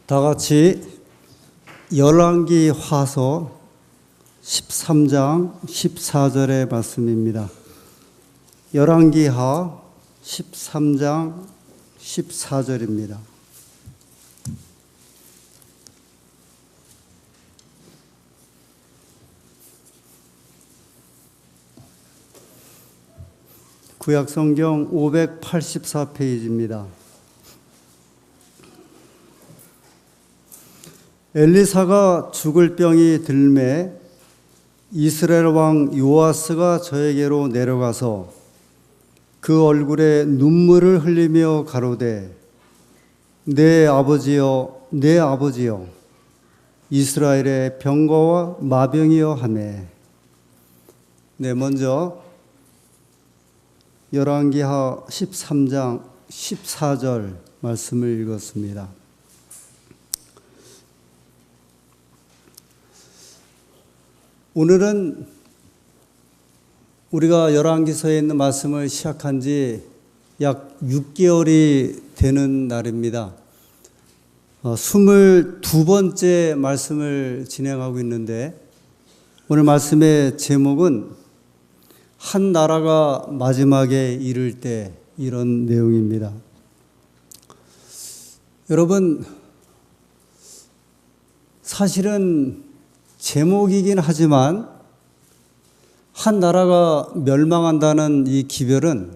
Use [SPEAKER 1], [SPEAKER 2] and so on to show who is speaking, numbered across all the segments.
[SPEAKER 1] 다 같이 열왕기 화서 13장 14절의 말씀입니다. 열왕기하 13장 14절입니다. 구약성경 584페이지입니다. 엘리사가 죽을 병이 들매 이스라엘 왕 요아스가 저에게로 내려가서 그 얼굴에 눈물을 흘리며 가로되 내 아버지여 내 아버지여 이스라엘의 병거와 마병이여 하매. 먼저 열왕기하 13장 14절 말씀을 읽었습니다. 오늘은 우리가 열왕기서에 있는 말씀을 시작한 지 약 6개월이 되는 날입니다. 22번째 말씀을 진행하고 있는데 오늘 말씀의 제목은 한 나라가 마지막에 이를 때, 이런 내용입니다. 여러분, 사실은 제목이긴 하지만 한 나라가 멸망한다는 이 기별은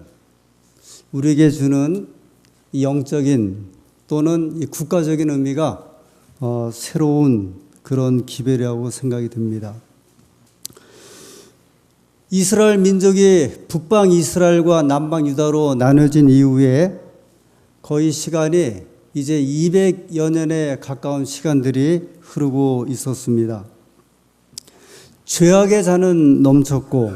[SPEAKER 1] 우리에게 주는 영적인 또는 이 국가적인 의미가 새로운 그런 기별이라고 생각이 듭니다. 이스라엘 민족이 북방 이스라엘과 남방 유다로 나눠진 이후에 거의 시간이 이제 200여 년에 가까운 시간들이 흐르고 있었습니다. 죄악의 잔은 넘쳤고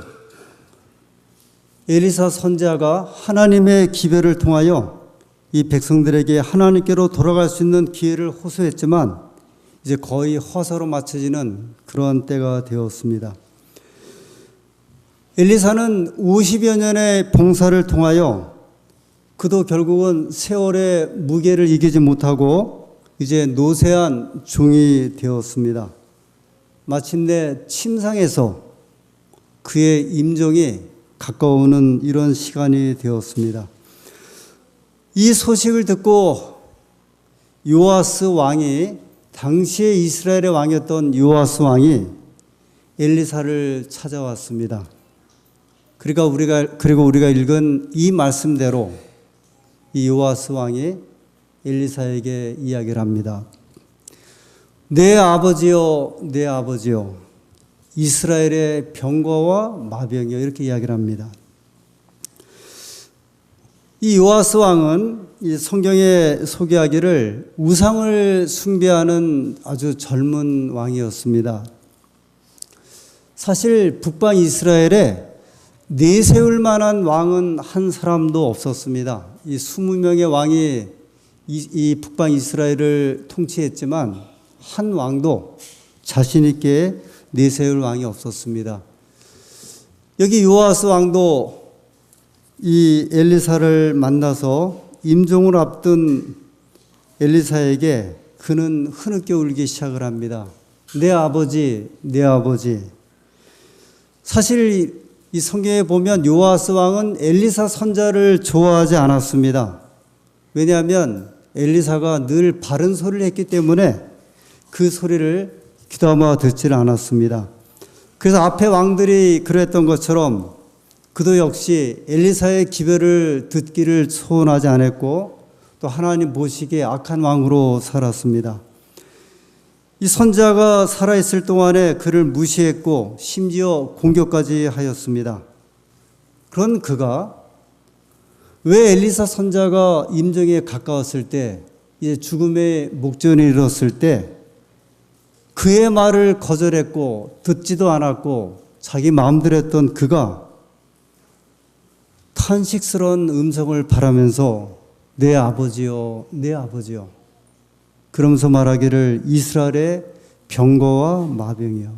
[SPEAKER 1] 엘리사 선지자가 하나님의 기별을 통하여 이 백성들에게 하나님께로 돌아갈 수 있는 기회를 호소했지만 이제 거의 허사로 맞춰지는 그러한 때가 되었습니다. 엘리사는 50여 년의 봉사를 통하여 그도 결국은 세월의 무게를 이기지 못하고 이제 노쇠한 종이 되었습니다. 마침내 침상에서 그의 임종이 가까우는 이런 시간이 되었습니다. 이 소식을 듣고 요아스 왕이, 당시에 이스라엘의 왕이었던 요아스 왕이 엘리사를 찾아왔습니다. 그리고 우리가 읽은 이 말씀대로 이 요아스 왕이 엘리사에게 이야기를 합니다. 내 아버지여 내 아버지여 이스라엘의 병거와 마병이여, 이렇게 이야기를 합니다. 이 요아스 왕은 이 성경에 소개하기를 우상을 숭배하는 아주 젊은 왕이었습니다. 사실 북방 이스라엘에 내세울 만한 왕은 한 사람도 없었습니다. 이 20명의 왕이 이 북방 이스라엘을 통치했지만 한 왕도 자신 있게 내세울 왕이 없었습니다. 여기 요아스 왕도 이 엘리사를 만나서 임종을 앞둔 엘리사에게 그는 흐느껴 울기 시작을 합니다. 내 아버지, 내 아버지. 사실 이 성경에 보면 요아스 왕은 엘리사 선지자를 좋아하지 않았습니다. 왜냐하면 엘리사가 늘 바른 소리를 했기 때문에 그 소리를 귀담아 듣지를 않았습니다. 그래서 앞에 왕들이 그랬던 것처럼 그도 역시 엘리사의 기별을 듣기를 소원하지 않았고 또 하나님 보시기에 악한 왕으로 살았습니다. 이 선지자가 살아있을 동안에 그를 무시했고 심지어 공격까지 하였습니다. 그런 그가 왜 엘리사 선지자가 임종에 가까웠을 때, 이제 죽음의 목전에 이르렀을 때 그의 말을 거절했고 듣지도 않았고 자기 마음대로 했던 그가 탄식스러운 음성을 바라면서 내 아버지요 내 아버지요 그러면서 말하기를 이스라엘의 병거와 마병이요.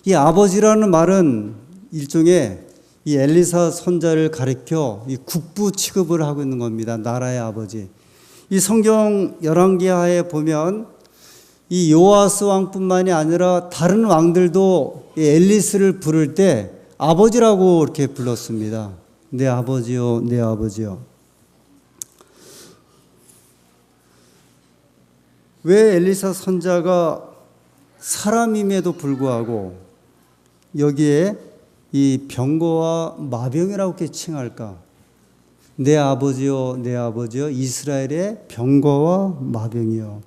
[SPEAKER 1] 이 아버지라는 말은 일종의 이 엘리사 선자를 가리켜 이 국부 취급을 하고 있는 겁니다. 나라의 아버지. 이 성경 열왕기하에 보면 이 요아스 왕뿐만이 아니라 다른 왕들도 이 엘리스를 부를 때 아버지라고 이렇게 불렀습니다. 내 아버지요, 내 아버지요. 왜 엘리사 선자가 사람임에도 불구하고 여기에 이 병거와 마병이라고 이렇게 칭할까? 내 아버지요, 내 아버지요, 이스라엘의 병거와 마병이요.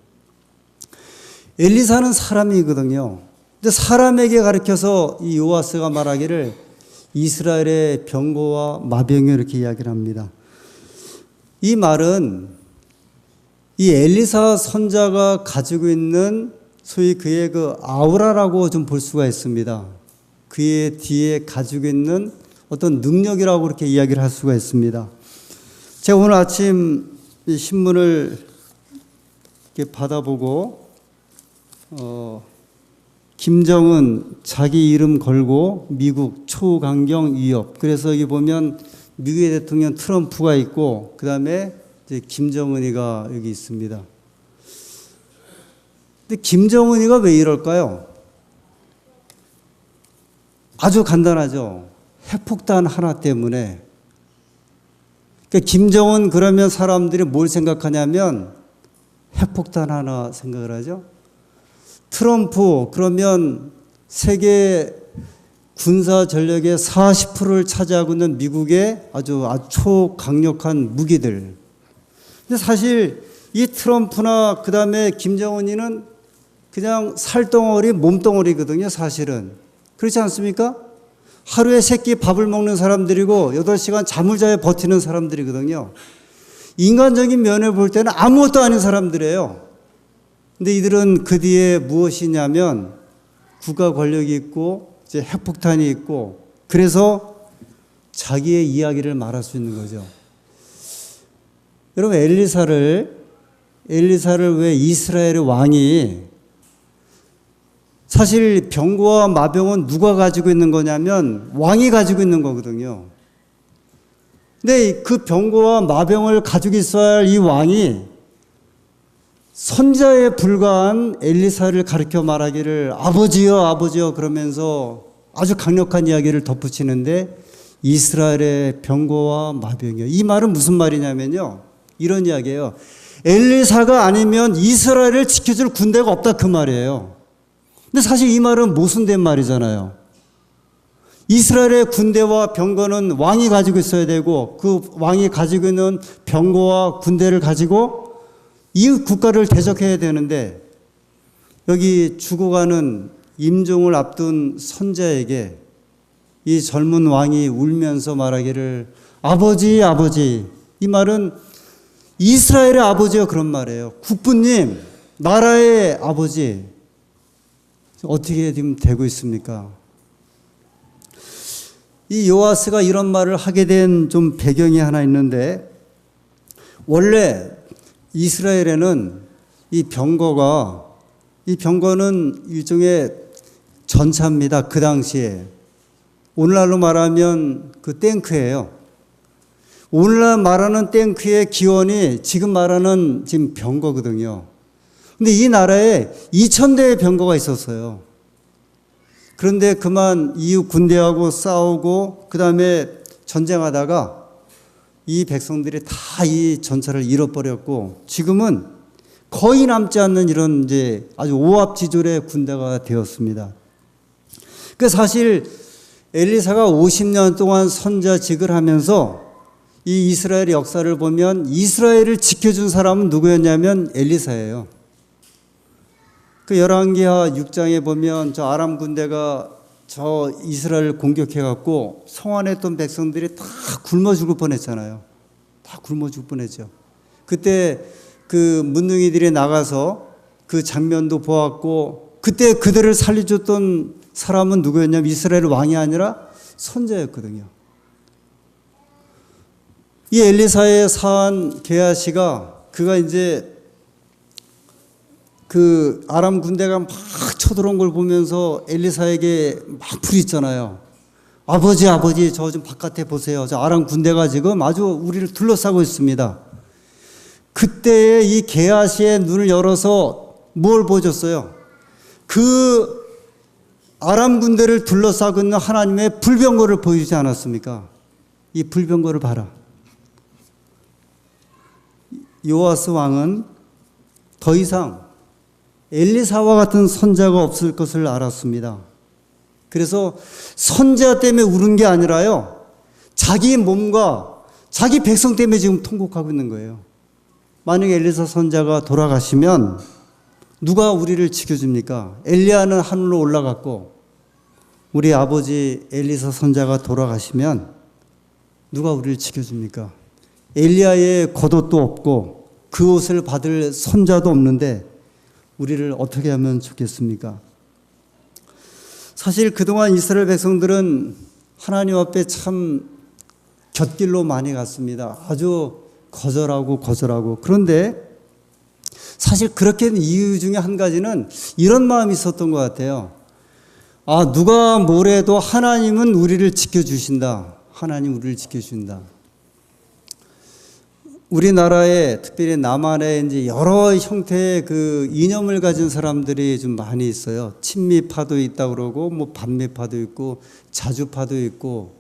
[SPEAKER 1] 엘리사는 사람이거든요. 근데 사람에게 가르쳐서 이 요아스가 말하기를 이스라엘의 병거와 마병이 이렇게 이야기를 합니다. 이 말은 이 엘리사 선자가 가지고 있는 소위 그의 그 아우라라고 좀 볼 수가 있습니다. 그의 뒤에 가지고 있는 어떤 능력이라고 그렇게 이야기를 할 수가 있습니다. 제가 오늘 아침 이 신문을 이렇게 받아보고 김정은 자기 이름 걸고 미국 초강경 위협. 그래서 여기 보면 미국의 대통령 트럼프가 있고 그 다음에 김정은이가 여기 있습니다. 근데 김정은이가 왜 이럴까요? 아주 간단하죠. 핵폭탄 하나 때문에. 그러니까 김정은 그러면 사람들이 뭘 생각하냐면 핵폭탄 하나 생각을 하죠. 트럼프 그러면 세계 군사 전력의 40%를 차지하고 있는 미국의 아주 초강력한 무기들. 근데 사실 이 트럼프나 그 다음에 김정은이는 그냥 살덩어리, 몸덩어리거든요, 사실은. 그렇지 않습니까? 하루에 3끼 밥을 먹는 사람들이고 8시간 잠을 자야 버티는 사람들이거든요. 인간적인 면을 볼 때는 아무것도 아닌 사람들이에요. 근데 이들은 그 뒤에 무엇이냐면 국가 권력이 있고 이제 핵폭탄이 있고 그래서 자기의 이야기를 말할 수 있는 거죠. 여러분 엘리사를 왜 이스라엘의 왕이 사실 병거와 마병은 누가 가지고 있는 거냐면 왕이 가지고 있는 거거든요. 근데 그 병거와 마병을 가지고 있어야 할 이 왕이 선자에 불과한 엘리사를 가르쳐 말하기를 아버지요 아버지요 그러면서 아주 강력한 이야기를 덧붙이는데 이스라엘의 병거와 마병이요. 이 말은 무슨 말이냐면요. 이런 이야기예요. 엘리사가 아니면 이스라엘을 지켜줄 군대가 없다 그 말이에요. 근데 사실 이 말은 모순된 말이잖아요. 이스라엘의 군대와 병거는 왕이 가지고 있어야 되고 그 왕이 가지고 있는 병거와 군대를 가지고 이 국가를 대적해야 되는데 여기 죽어가는 임종을 앞둔 선자에게 이 젊은 왕이 울면서 말하기를 아버지 아버지. 이 말은 이스라엘의 아버지가 그런 말이에요. 국부님 나라의 아버지. 어떻게 지금 되고 있습니까? 이 요아스가 이런 말을 하게 된 좀 배경이 하나 있는데 원래 이스라엘에는 이 병거는 일종의 전차입니다. 그 당시에. 오늘날로 말하면 그 탱크예요. 오늘날 말하는 탱크의 기원이 지금 말하는 지금 병거거든요. 근데 이 나라에 2000대의 병거가 있었어요. 그런데 그만 이웃 군대하고 싸우고 그 다음에 전쟁하다가 이 백성들이 다 이 전차를 잃어버렸고 지금은 거의 남지 않는 이런 이제 아주 오합지졸의 군대가 되었습니다. 그 사실 엘리사가 50년 동안 선자직을 하면서 이 이스라엘의 역사를 보면 이스라엘을 지켜준 사람은 누구였냐면 엘리사예요. 그 열왕기하 6장에 보면 저 아람 군대가 저 이스라엘을 공격해갖고 성 안에 있던 백성들이 다 굶어 죽을 뻔했잖아요. 다 굶어 죽을 뻔했죠. 그때 그 문둥이들이 나가서 그 장면도 보았고 그때 그들을 살려줬던 사람은 누구였냐면 이스라엘 왕이 아니라 선자였거든요. 이 엘리사의 사한 게하시가 그가 이제 그 아람 군대가 막 쳐들어온 걸 보면서 엘리사에게 막 부르짖잖아요. 아버지 저 좀 바깥에 보세요. 저 아람 군대가 지금 아주 우리를 둘러싸고 있습니다. 그때에 이 게하시의 눈을 열어서 뭘 보여줬어요? 그 아람 군대를 둘러싸고 있는 하나님의 불병거를 보여주지 않았습니까? 이 불병거를 봐라. 요아스 왕은 더 이상 엘리사와 같은 선자가 없을 것을 알았습니다. 그래서 선자 때문에 울은 게 아니라요, 자기 몸과 자기 백성 때문에 지금 통곡하고 있는 거예요. 만약에 엘리사 선자가 돌아가시면 누가 우리를 지켜줍니까? 엘리야는 하늘로 올라갔고 우리 아버지 엘리사 선자가 돌아가시면 누가 우리를 지켜줍니까? 엘리야의 겉옷도 없고 그 옷을 받을 손자도 없는데 우리를 어떻게 하면 좋겠습니까? 사실 그동안 이스라엘 백성들은 하나님 앞에 참 곁길로 많이 갔습니다. 아주 거절하고. 그런데 사실 그렇게 된 이유 중에 한 가지는 이런 마음이 있었던 것 같아요. 아, 누가 뭐래도 하나님은 우리를 지켜주신다. 하나님 우리를 지켜주신다. 우리나라에, 특별히 남한에 이제 여러 형태의 그 이념을 가진 사람들이 좀 많이 있어요. 친미파도 있다고 그러고, 뭐 반미파도 있고, 자주파도 있고,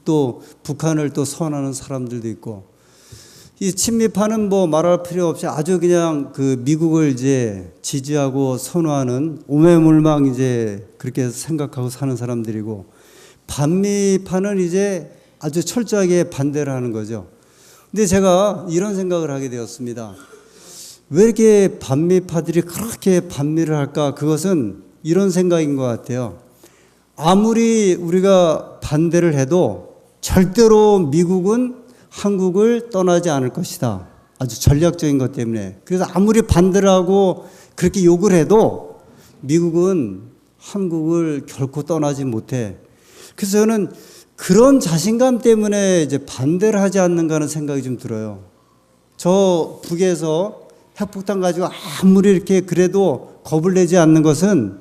[SPEAKER 1] 또 북한을 또 선호하는 사람들도 있고. 이 친미파는 뭐 말할 필요 없이 아주 그냥 그 미국을 이제 지지하고 선호하는 오매물망 이제 그렇게 생각하고 사는 사람들이고, 반미파는 이제 아주 철저하게 반대를 하는 거죠. 근데 제가 이런 생각을 하게 되었습니다. 왜 이렇게 반미파들이 그렇게 반미를 할까? 그것은 이런 생각인 것 같아요. 아무리 우리가 반대를 해도 절대로 미국은 한국을 떠나지 않을 것이다. 아주 전략적인 것 때문에. 그래서 아무리 반대를 하고 그렇게 욕을 해도 미국은 한국을 결코 떠나지 못해. 그래서 저는 그런 자신감 때문에 이제 반대를 하지 않는가 하는 생각이 좀 들어요. 저 북에서 핵폭탄 가지고 아무리 이렇게 그래도 겁을 내지 않는 것은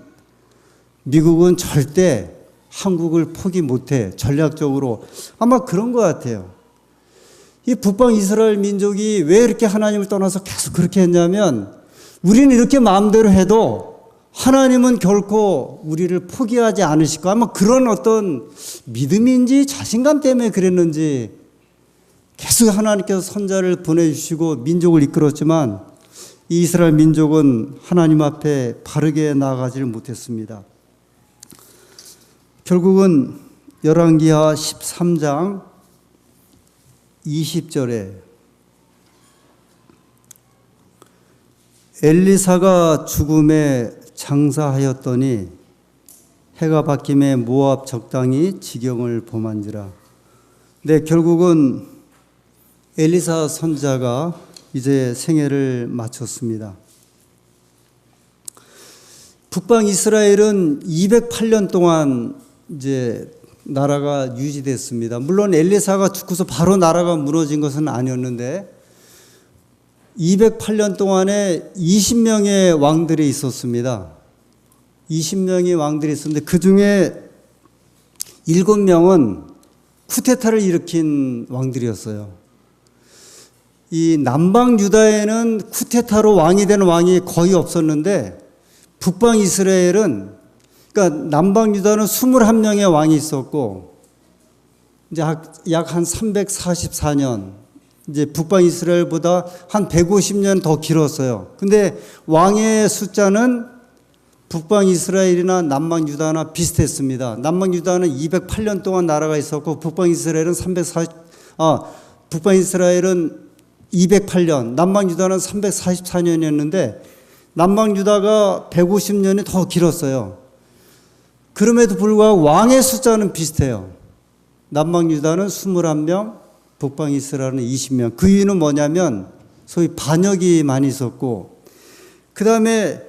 [SPEAKER 1] 미국은 절대 한국을 포기 못해. 전략적으로. 아마 그런 것 같아요. 이 북방 이스라엘 민족이 왜 이렇게 하나님을 떠나서 계속 그렇게 했냐면, 우리는 이렇게 마음대로 해도 하나님은 결코 우리를 포기하지 않으실 거. 아마 그런 어떤 믿음인지 자신감 때문에 그랬는지 계속 하나님께서 선자를 보내주시고 민족을 이끌었지만 이 이스라엘 민족은 하나님 앞에 바르게 나아가지를 못했습니다. 결국은 열왕기하 13장 20절에 엘리사가 죽음에 장사하였더니 해가 바뀜에 모압 적당히 지경을 범한지라. 네, 결국은 엘리사 선자가 이제 생애를 마쳤습니다. 북방 이스라엘은 208년 동안 이제 나라가 유지됐습니다. 물론 엘리사가 죽고서 바로 나라가 무너진 것은 아니었는데 208년 동안에 20명의 왕들이 있었습니다. 20명의 왕들이 있었는데 그 중에 7명은 쿠데타를 일으킨 왕들이었어요. 이 남방 유다에는 쿠데타로 왕이 된 왕이 거의 없었는데 북방 이스라엘은, 그러니까 남방 유다는 21명의 왕이 있었고 이제 약 한 344년, 이제 북방 이스라엘보다 한 150년 더 길었어요. 근데 왕의 숫자는 북방 이스라엘이나 남방 유다나 비슷했습니다. 남방 유다는 208년 동안 나라가 있었고 북방 이스라엘은 208년, 남방 유다는 344년이었는데 남방 유다가 150년이 더 길었어요. 그럼에도 불구하고 왕의 숫자는 비슷해요. 남방 유다는 21명, 북방 이스라엘은 20명. 그 이유는 뭐냐면 소위 반역이 많이 있었고, 그 다음에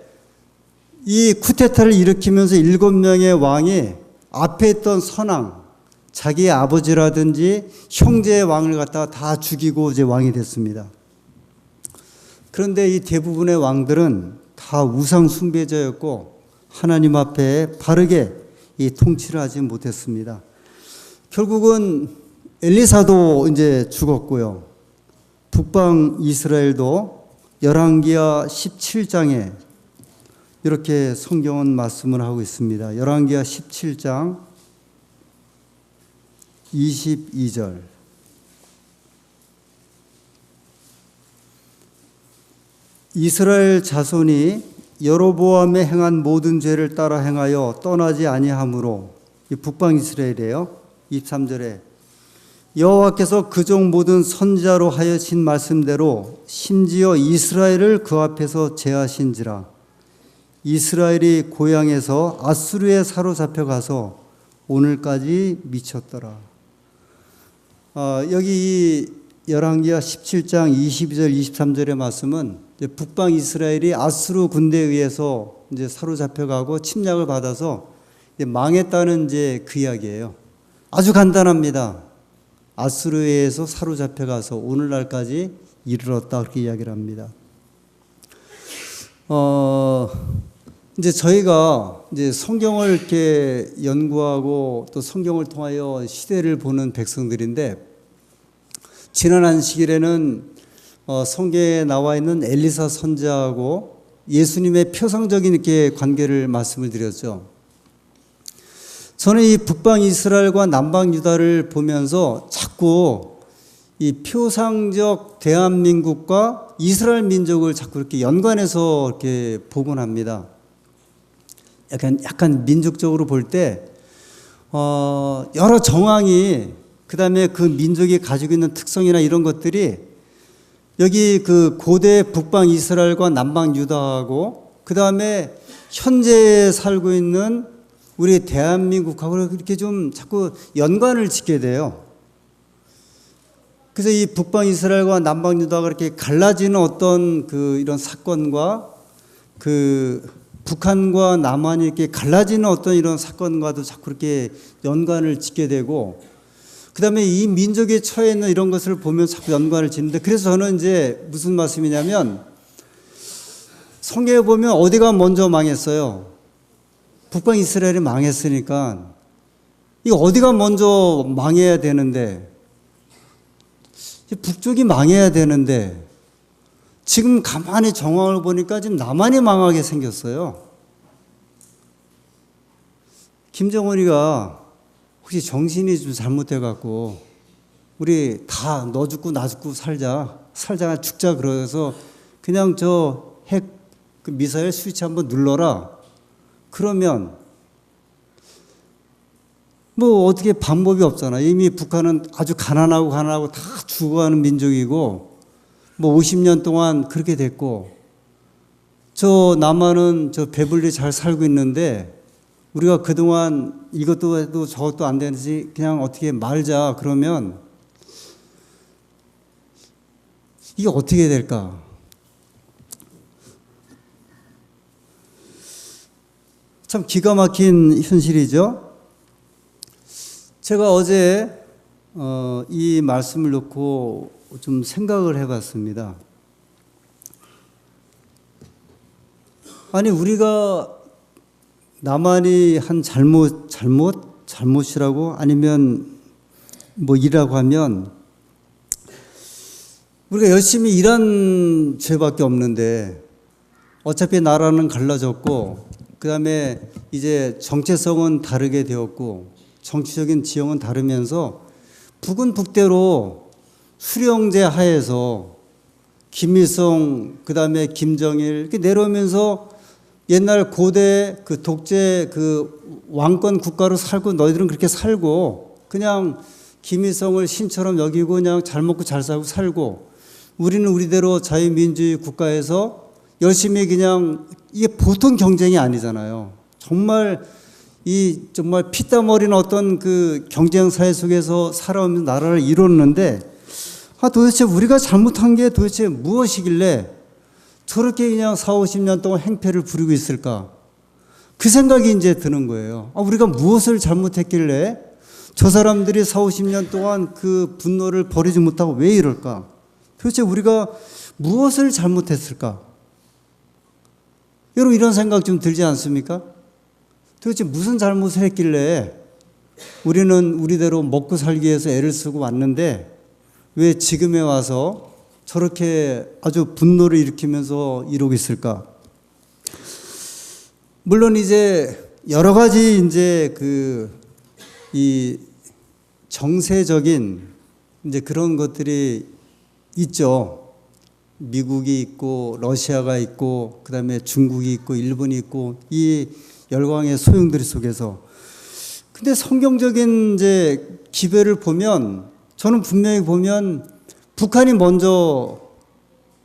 [SPEAKER 1] 이 쿠데타를 일으키면서 7명의 왕이 앞에 있던 선왕, 자기의 아버지라든지 형제의 왕을 갖다가 다 죽이고 이제 왕이 됐습니다. 그런데 이 대부분의 왕들은 다 우상 숭배자였고 하나님 앞에 바르게 이 통치를 하지 못했습니다. 결국은 엘리사도 이제 죽었고요. 북방 이스라엘도 열왕기하 17장에 이렇게 성경은 말씀을 하고 있습니다. 열왕기하 17장 22절. 이스라엘 자손이 여로보암에 행한 모든 죄를 따라 행하여 떠나지 아니하므로, 이 북방 이스라엘이에요. 23절에 여호와께서 그종 모든 선지자로 하여신 말씀대로 심지어 이스라엘을 그 앞에서 제하신지라. 이스라엘이 고향에서 아수르에 사로잡혀 가서 오늘까지 미쳤더라. 여기 이 열왕기하 17장 22절 23절의 말씀은 북방 이스라엘이 아수르 군대에 의해서 이제 사로잡혀가고 침략을 받아서 이제 망했다는 이제 그 이야기예요. 아주 간단합니다. 아수르에 의해서 사로잡혀가서 오늘날까지 이르렀다, 그렇게 이야기를 합니다. 이제 저희가 이제 성경을 이렇게 연구하고 또 성경을 통하여 시대를 보는 백성들인데, 지난 안식일에는 성경에 나와 있는 엘리사 선지자하고 예수님의 표상적인 이렇게 관계를 말씀을 드렸죠. 저는 이 북방 이스라엘과 남방 유다를 보면서 자꾸 이 표상적 대한민국과 이스라엘 민족을 자꾸 이렇게 연관해서 이렇게 보곤 합니다. 약간 민족적으로 볼 때, 여러 정황이, 그 다음에 그 민족이 가지고 있는 특성이나 이런 것들이 여기 그 고대 북방 이스라엘과 남방 유다하고 그 다음에 현재 살고 있는 우리 대한민국하고 이렇게 좀 자꾸 연관을 짓게 돼요. 그래서 이 북방 이스라엘과 남방 유다가 이렇게 갈라지는 어떤 그 이런 사건과 그 북한과 남한이 이렇게 갈라지는 어떤 이런 사건과도 자꾸 이렇게 연관을 짓게 되고, 그 다음에 이 민족에 처해 있는 이런 것을 보면 자꾸 연관을 짓는데, 그래서 저는 이제 무슨 말씀이냐면, 성경에 보면 어디가 먼저 망했어요? 북방 이스라엘이 망했으니까 이거 어디가 먼저 망해야 되는데, 북쪽이 망해야 되는데, 지금 가만히 정황을 보니까 지금 남한이 망하게 생겼어요. 김정은이가 혹시 정신이 좀 잘못돼갖고 우리 다 너 죽고 나 죽고 살자 죽자 그래서 그냥 저 핵 그 미사일 스위치 한번 눌러라. 그러면 뭐 어떻게 방법이 없잖아. 이미 북한은 아주 가난하고 다 죽어가는 민족이고 뭐 50년 동안 그렇게 됐고, 저 남한은 저 배불리 잘 살고 있는데 우리가 그동안 이것도 해도 저것도 안 되는지 그냥 어떻게 말자 그러면 이게 어떻게 될까? 참 기가 막힌 현실이죠. 제가 어제 이 말씀을 놓고 좀 생각을 해봤습니다. 아니, 우리가 남한이 한 잘못이라고 아니면 뭐 이라고 하면 우리가 열심히 일한 죄밖에 없는데, 어차피 나라는 갈라졌고 그 다음에 이제 정체성은 다르게 되었고 정치적인 지형은 다르면서 북은 북대로 수령제 하에서 김일성 그 다음에 김정일 이렇게 내려오면서 옛날 고대 그 독재 그 왕권 국가로 살고, 너희들은 그렇게 살고 그냥 김일성을 신처럼 여기고 그냥 잘 먹고 잘 살고, 우리는 우리대로 자유민주주의 국가에서 열심히 그냥, 이게 보통 경쟁이 아니잖아요. 정말 피땀 어린 어떤 그 경쟁 사회 속에서 살아오면서 나라를 이뤘는데, 도대체 우리가 잘못한 게 도대체 무엇이길래 저렇게 그냥 40, 50년 동안 행패를 부리고 있을까? 그 생각이 이제 드는 거예요. 우리가 무엇을 잘못했길래 저 사람들이 40, 50년 동안 그 분노를 버리지 못하고 왜 이럴까? 도대체 우리가 무엇을 잘못했을까? 여러분, 이런 생각 좀 들지 않습니까? 도대체 무슨 잘못을 했길래 우리는 우리대로 먹고 살기 위해서 애를 쓰고 왔는데 왜 지금에 와서 저렇게 아주 분노를 일으키면서 이러고 있을까? 물론 이제 여러 가지 이제 이 정세적인 이제 그런 것들이 있죠. 미국이 있고 러시아가 있고 그다음에 중국이 있고 일본이 있고 이 열강의 소용돌이 속에서 근데 성경적인 이제 기별을 보면 저는 분명히 보면 북한이 먼저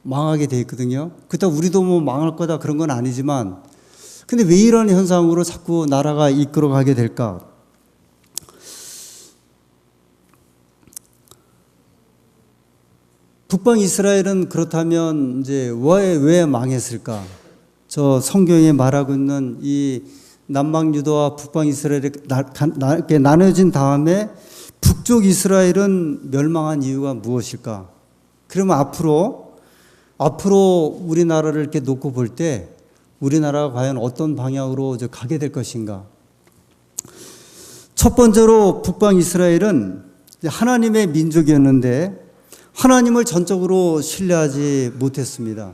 [SPEAKER 1] 망하게 돼 있거든요. 그렇다고 우리도 뭐 망할 거다 그런 건 아니지만 근데 왜 이런 현상으로 자꾸 나라가 이끌어가게 될까? 북방 이스라엘은 그렇다면 이제 왜 망했을까? 저 성경에 말하고 있는 이 남방 유다와 북방 이스라엘이 나눠진 다음에 북쪽 이스라엘은 멸망한 이유가 무엇일까? 그러면 앞으로 우리나라를 이렇게 놓고 볼 때 우리나라가 과연 어떤 방향으로 가게 될 것인가? 첫 번째로 북방 이스라엘은 하나님의 민족이었는데 하나님을 전적으로 신뢰하지 못했습니다.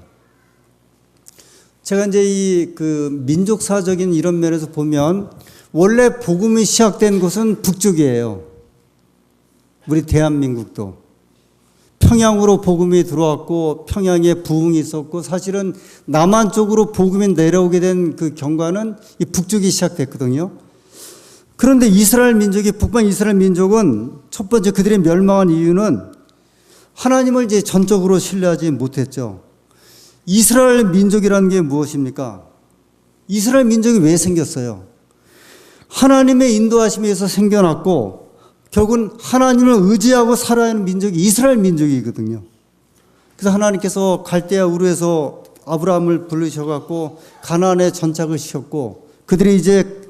[SPEAKER 1] 제가 이제 민족사적인 이런 면에서 보면 원래 복음이 시작된 곳은 북쪽이에요. 우리 대한민국도. 평양으로 복음이 들어왔고 평양에 부흥이 있었고 사실은 남한 쪽으로 복음이 내려오게 된 그 경과는 이 북쪽이 시작됐거든요. 그런데 이스라엘 민족이 북방 이스라엘 민족은 첫 번째 그들의 멸망한 이유는 하나님을 이제 전적으로 신뢰하지 못했죠. 이스라엘 민족이라는 게 무엇입니까? 이스라엘 민족이 왜 생겼어요? 하나님의 인도하심에 의해서 생겨났고 결국은 하나님을 의지하고 살아야 하는 민족이 이스라엘 민족이거든요. 그래서 하나님께서 갈대아 우르에서 아브라함을 부르셔갖고 가나안에 전착을 시켰고 그들이 이제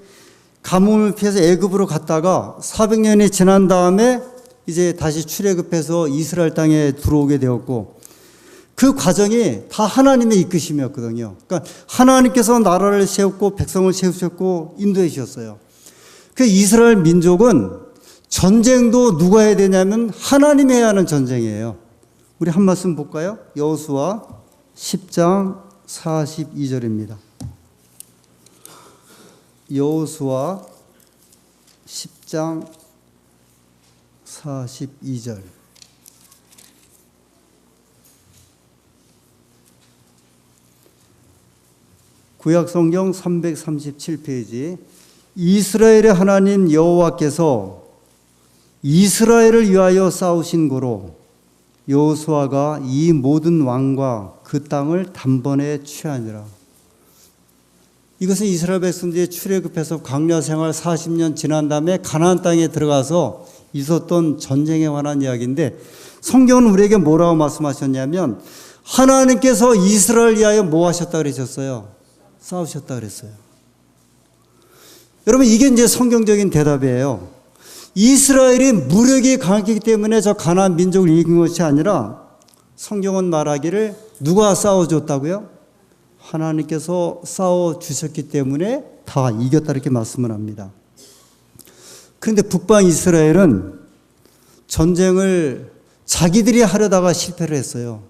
[SPEAKER 1] 가뭄을 피해서 애굽으로 갔다가 400년이 지난 다음에 이제 다시 출애굽해서 이스라엘 땅에 들어오게 되었고 그 과정이 다 하나님의 이끄심이었거든요. 그러니까 하나님께서 나라를 세웠고 백성을 세우셨고 인도해 주셨어요. 그 이스라엘 민족은 전쟁도 누가 해야 되냐면 하나님이 해야 하는 전쟁이에요. 우리 한 말씀 볼까요? 여호수아 10장 42절입니다. 여호수아 10장 42절. 구약성경 337페이지. 이스라엘의 하나님 여호와께서 이스라엘을 위하여 싸우신 고로 여호수아가 이 모든 왕과 그 땅을 단번에 취하니라. 이것은 이스라엘 백성들이 출애굽해서 광야 생활 40년 지난 다음에 가나안 땅에 들어가서 있었던 전쟁에 관한 이야기인데 성경은 우리에게 뭐라고 말씀하셨냐면 하나님께서 이스라엘 위하여 뭐 하셨다 그러셨어요? 싸우셨다 그랬어요. 여러분 이게 이제 성경적인 대답이에요. 이스라엘이 무력이 강했기 때문에 저 가나안 민족을 이긴 것이 아니라 성경은 말하기를 누가 싸워줬다고요? 하나님께서 싸워주셨기 때문에 다 이겼다 이렇게 말씀을 합니다. 그런데 북방 이스라엘은 전쟁을 자기들이 하려다가 실패를 했어요.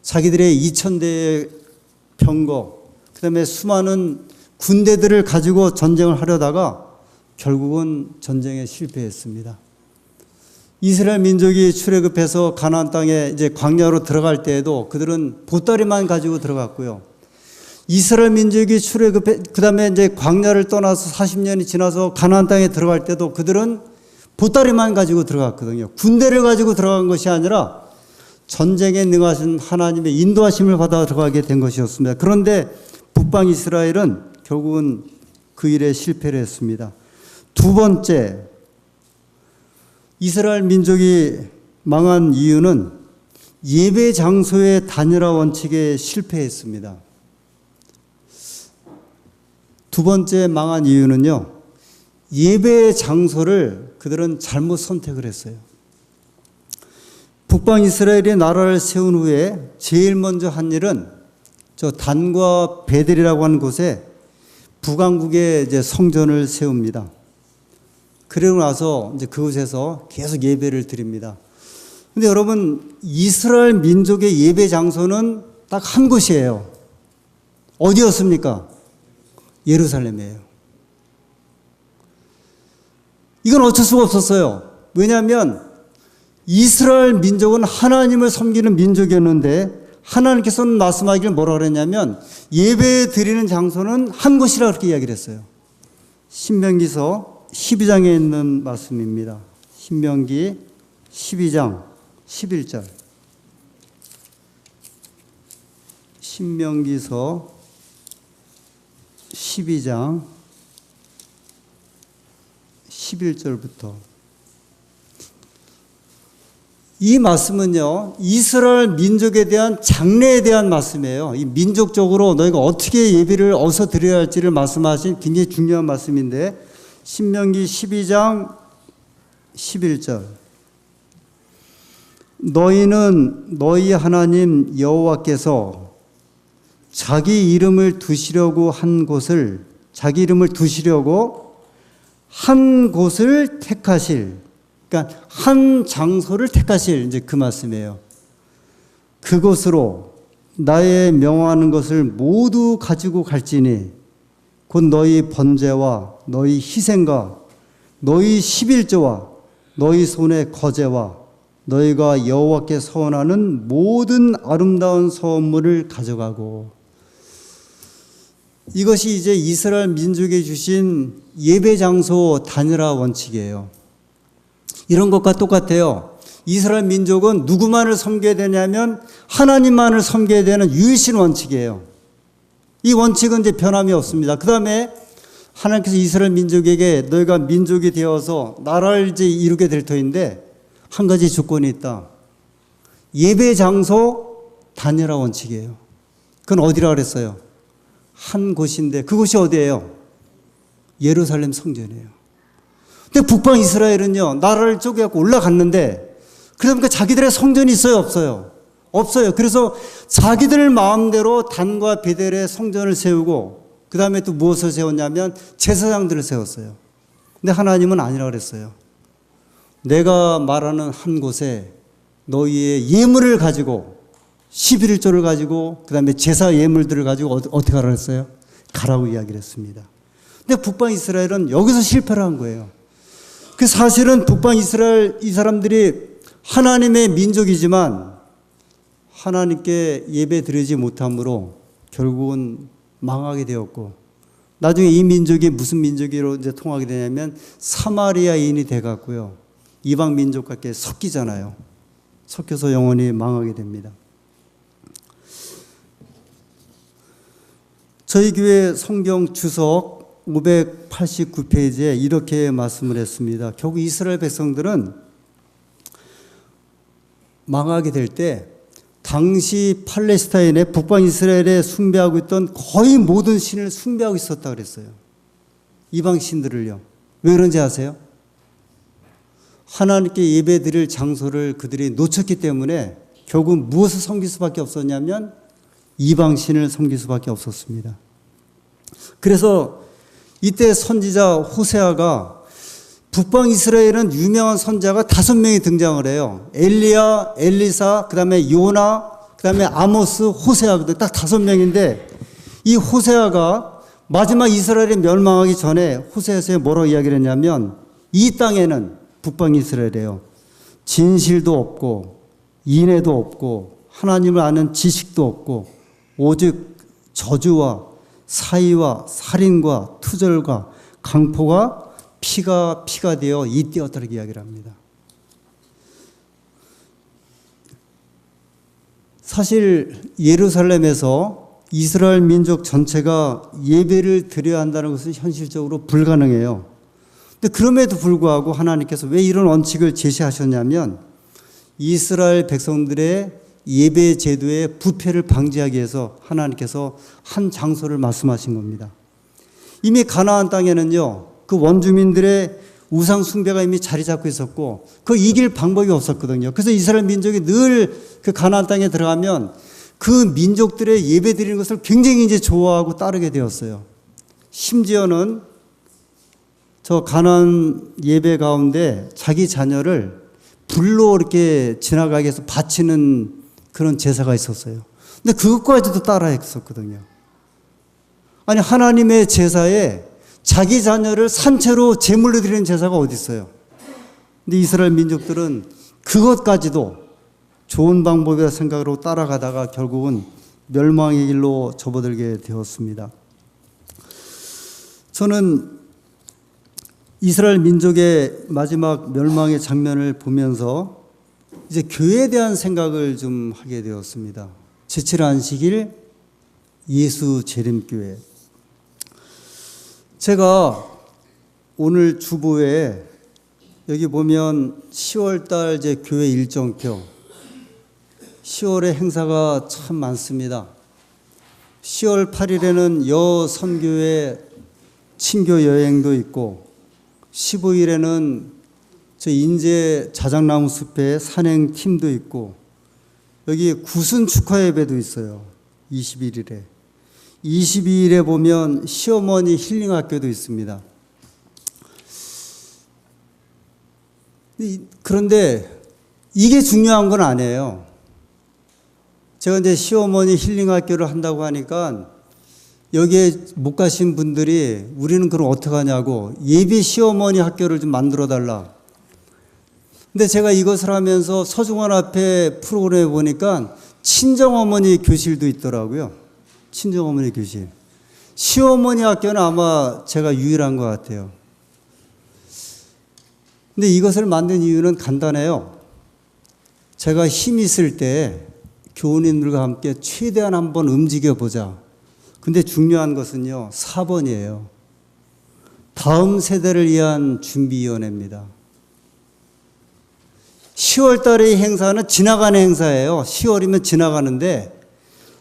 [SPEAKER 1] 자기들의 2000대의 병거 그 다음에 수많은 군대들을 가지고 전쟁을 하려다가 결국은 전쟁에 실패했습니다. 이스라엘 민족이 출애굽해서 가나안 땅에 이제 광야로 들어갈 때에도 그들은 보따리만 가지고 들어갔고요. 이스라엘 민족이 그다음에 이제 광야를 떠나서 40년이 지나서 가나안 땅에 들어갈 때도 그들은 보따리만 가지고 들어갔거든요. 군대를 가지고 들어간 것이 아니라 전쟁에 능하신 하나님의 인도하심을 받아 들어가게 된 것이었습니다. 그런데 북방 이스라엘은 결국은 그 일에 실패를 했습니다. 두 번째, 이스라엘 민족이 망한 이유는 예배 장소의 단일화 원칙에 실패했습니다. 두 번째 망한 이유는요, 예배 장소를 그들은 잘못 선택을 했어요. 북방 이스라엘이 나라를 세운 후에 제일 먼저 한 일은 저 단과 베델이라고 하는 곳에 북왕국의 이제 성전을 세웁니다. 그러고 나서 이제 그곳에서 계속 예배를 드립니다. 근데 여러분, 이스라엘 민족의 예배 장소는 딱 한 곳이에요. 어디였습니까? 예루살렘이에요. 이건 어쩔 수가 없었어요. 왜냐하면 이스라엘 민족은 하나님을 섬기는 민족이었는데 하나님께서는 말씀하기를 뭐라 그랬냐면 예배 드리는 장소는 한 곳이라 그렇게 이야기를 했어요. 신명기서 12장에 있는 말씀입니다. 신명기 12장 11절. 신명기서 12장 11절부터. 이 말씀은요, 이스라엘 민족에 대한 장래에 대한 말씀이에요. 이 민족적으로 너희가 어떻게 예배를 어디서 드려야 할지를 말씀하신 굉장히 중요한 말씀인데, 신명기 12장 11절. 너희는 너희 하나님 여호와께서 자기 이름을 두시려고 한 곳을, 자기 이름을 두시려고 한 곳을 택하실, 그러니까 한 장소를 택하실, 이제 그 말씀이에요. 그곳으로 나의 명하는 것을 모두 가지고 갈지니 곧 너희 번제와 너희 희생과 너희 11조와 너희 손의 거제와 너희가 여호와께 서원하는 모든 아름다운 선물을 가져가고. 이것이 이제 이스라엘 민족에 주신 예배 장소 단일화 원칙이에요. 이런 것과 똑같아요. 이스라엘 민족은 누구만을 섬겨야 되냐면 하나님만을 섬겨야 되는 유일신 원칙이에요. 이 원칙은 이제 변함이 없습니다. 그 다음에 하나님께서 이스라엘 민족에게 너희가 민족이 되어서 나라를 이제 이루게 될 터인데 한 가지 조건이 있다. 예배 장소 단일화 원칙이에요. 그건 어디라 그랬어요? 한 곳인데 그곳이 어디예요? 예루살렘 성전이에요. 근데 북방 이스라엘은요, 나라를 쪼개갖고 올라갔는데, 그러니까 자기들의 성전이 있어요, 없어요? 없어요. 그래서 자기들 마음대로 단과 베델의 성전을 세우고, 그 다음에 또 무엇을 세웠냐면 제사장들을 세웠어요. 근데 하나님은 아니라 그랬어요. 내가 말하는 한 곳에 너희의 예물을 가지고, 11조를 가지고, 그 다음에 제사 예물들을 가지고 어떻게 하라 그랬어요? 가라고 이야기를 했습니다. 근데 북방 이스라엘은 여기서 실패를 한 거예요. 그 사실은 북방 이스라엘 이 사람들이 하나님의 민족이지만 하나님께 예배 드리지 못함으로 결국은 망하게 되었고, 나중에 이 민족이 무슨 민족으로 이제 통하게 되냐면 사마리아인이 돼갖고요, 이방 민족과 함께 섞이잖아요. 섞여서 영원히 망하게 됩니다. 저희 교회 성경 주석 589페이지에 이렇게 말씀을 했습니다. 결국 이스라엘 백성들은 망하게 될 때 당시 팔레스타인의 북방 이스라엘에 숭배하고 있던 거의 모든 신을 숭배하고 있었다 그랬어요. 이방 신들을요. 왜 그런지 아세요? 하나님께 예배 드릴 장소를 그들이 놓쳤기 때문에 결국 무엇을 섬길 수밖에 없었냐면 이방 신을 섬길 수밖에 없었습니다. 그래서 이때 선지자 호세아가, 북방 이스라엘은 유명한 선지자가 5명이 등장을 해요. 엘리야, 엘리사, 그 다음에 요나, 그 다음에 아모스, 호세아, 딱 5명인데 이 호세아가 마지막 이스라엘이 멸망하기 전에 호세아서에 뭐라고 이야기를 했냐면 이 땅에는, 북방 이스라엘이에요, 진실도 없고 인애도 없고 하나님을 아는 지식도 없고 오직 저주와 사의와 살인과 투절과 강포가 피가 되어 잇되었다고 이야기를 합니다. 사실 예루살렘에서 이스라엘 민족 전체가 예배를 드려야 한다는 것은 현실적으로 불가능해요. 근데 그럼에도 불구하고 하나님께서 왜 이런 원칙을 제시하셨냐면 이스라엘 백성들의 예배 제도의 부패를 방지하기 위해서 하나님께서 한 장소를 말씀하신 겁니다. 이미 가나안 땅에는요, 그 원주민들의 우상 숭배가 이미 자리 잡고 있었고 그 이길 방법이 없었거든요. 그래서 이스라엘 민족이 늘 그 가나안 땅에 들어가면 그 민족들의 예배 드리는 것을 굉장히 이제 좋아하고 따르게 되었어요. 심지어는 저 가나안 예배 가운데 자기 자녀를 불로 이렇게 지나가게 해서 바치는 그런 제사가 있었어요. 근데 그것까지도 따라 했었거든요. 아니, 하나님의 제사에 자기 자녀를 산채로 제물로 드리는 제사가 어디 있어요? 근데 이스라엘 민족들은 그것까지도 좋은 방법이라 생각으로 따라가다가 결국은 멸망의 길로 접어들게 되었습니다. 저는 이스라엘 민족의 마지막 멸망의 장면을 보면서 이제 교회에 대한 생각을 좀 하게 되었습니다. 제7 안식일 예수 재림교회. 제가 오늘 주보에 여기 보면 10월달 이제 교회 일정표, 10월에 행사가 참 많습니다. 10월 8일에는 여선교회 친교 여행도 있고, 15일에는 저 인제 자작나무 숲에 산행 팀도 있고, 여기 구순 축하 예배도 있어요. 21일에. 22일에 보면 시어머니 힐링 학교도 있습니다. 그런데 이게 중요한 건 아니에요. 제가 이제 시어머니 힐링 학교를 한다고 하니까 여기에 못 가신 분들이 우리는 그럼 어떡하냐고 예비 시어머니 학교를 좀 만들어 달라. 근데 제가 이것을 하면서 서중원 앞에 프로그램에 보니까 친정어머니 교실도 있더라고요. 친정어머니 교실. 시어머니 학교는 아마 제가 유일한 것 같아요. 근데 이것을 만든 이유는 간단해요. 제가 힘 있을 때 교우님들과 함께 최대한 한번 움직여보자. 근데 중요한 것은요, 4번이에요. 다음 세대를 위한 준비위원회입니다. 10월 달의 행사는 지나가는 행사예요. 10월이면 지나가는데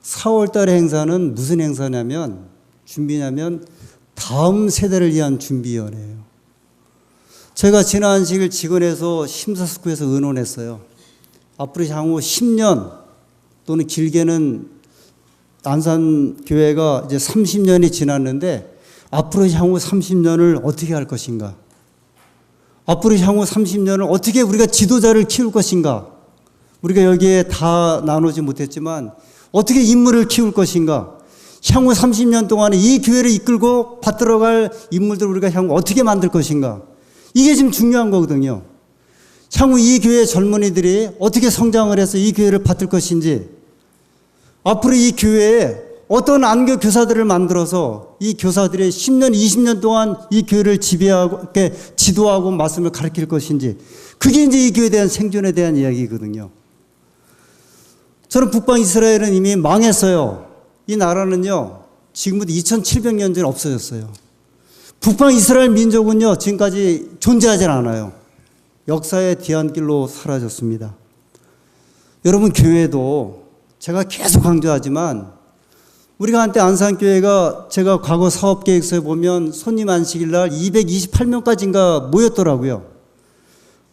[SPEAKER 1] 4월 달의 행사는 무슨 행사냐면, 준비냐면 다음 세대를 위한 준비위원회예요. 제가 지난 안식일 직원에서 심사숙고해서 의논했어요. 앞으로 향후 10년 또는 길게는 안산교회가 이제 30년이 지났는데 앞으로 향후 30년을 어떻게 할 것인가? 앞으로 향후 30년을 어떻게 우리가 지도자를 키울 것인가? 우리가 여기에 다 나누지 못했지만 어떻게 인물을 키울 것인가? 향후 30년 동안에 이 교회를 이끌고 받들어갈 인물들을 우리가 향후 어떻게 만들 것인가? 이게 지금 중요한 거거든요. 향후 이 교회 젊은이들이 어떻게 성장을 해서 이 교회를 받들 것인지, 앞으로 이 교회에 어떤 안교 교사들을 만들어서 이 교사들이 10년, 20년 동안 이 교회를 지배하고, 이렇게 지도하고 말씀을 가르칠 것인지, 그게 이제 이 교회에 대한 생존에 대한 이야기거든요. 저는 북방 이스라엘은 이미 망했어요. 이 나라는요, 지금부터 2700년 전에 없어졌어요. 북방 이스라엘 민족은요, 지금까지 존재하지 않아요. 역사의 뒤안길로 사라졌습니다. 여러분, 교회도 제가 계속 강조하지만 우리가 한때 안산교회가 제가 과거 사업계획서에 보면 손님 안식일날 228명까지인가 모였더라고요.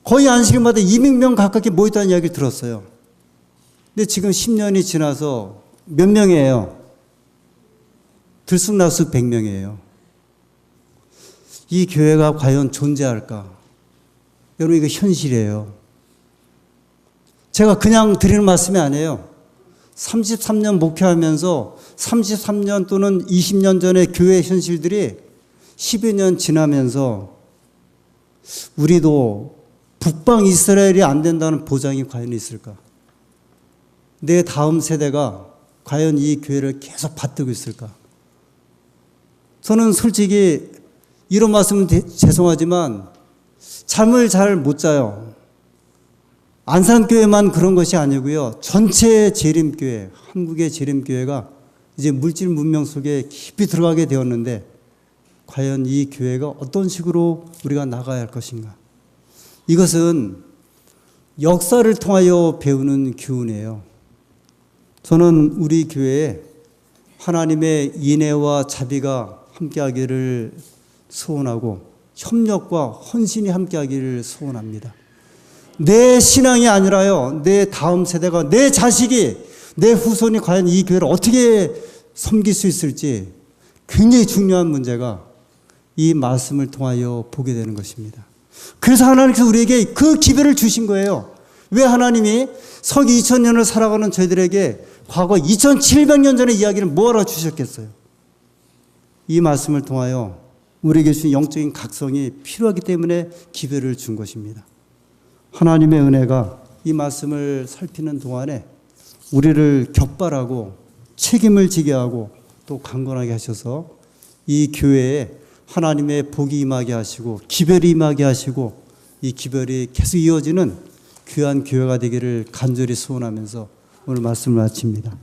[SPEAKER 1] 거의 안식일마다 200명 가깝게 모였다는 이야기를 들었어요. 근데 지금 10년이 지나서 몇 명이에요? 들쑥날쑥 100명이에요. 이 교회가 과연 존재할까? 여러분, 이거 현실이에요. 제가 그냥 드리는 말씀이 아니에요. 33년 목회하면서 33년 또는 20년 전의 교회 현실들이 10여 년 지나면서 우리도 북방 이스라엘이 안 된다는 보장이 과연 있을까? 내 다음 세대가 과연 이 교회를 계속 받들고 있을까? 저는 솔직히 이런 말씀은 죄송하지만 잠을 잘 못 자요. 안산교회만 그런 것이 아니고요. 전체 재림교회, 한국의 재림교회가 이제 물질 문명 속에 깊이 들어가게 되었는데 과연 이 교회가 어떤 식으로 우리가 나가야 할 것인가? 이것은 역사를 통하여 배우는 교훈이에요. 저는 우리 교회에 하나님의 인애와 자비가 함께하기를 소원하고 협력과 헌신이 함께하기를 소원합니다. 내 신앙이 아니라요, 내 다음 세대가, 내 자식이, 내 후손이 과연 이 교회를 어떻게 섬길 수 있을지 굉장히 중요한 문제가 이 말씀을 통하여 보게 되는 것입니다. 그래서 하나님께서 우리에게 그 기별을 주신 거예요. 왜 하나님이 서기 2000년을 살아가는 저희들에게 과거 2700년 전의 이야기를 뭐하러 주셨겠어요? 이 말씀을 통하여 우리에게 주신 영적인 각성이 필요하기 때문에 기별을 준 것입니다. 하나님의 은혜가 이 말씀을 살피는 동안에 우리를 격발하고 책임을 지게 하고 또 강건하게 하셔서 이 교회에 하나님의 복이 임하게 하시고 기별이 임하게 하시고 이 기별이 계속 이어지는 귀한 교회가 되기를 간절히 소원하면서 오늘 말씀을 마칩니다.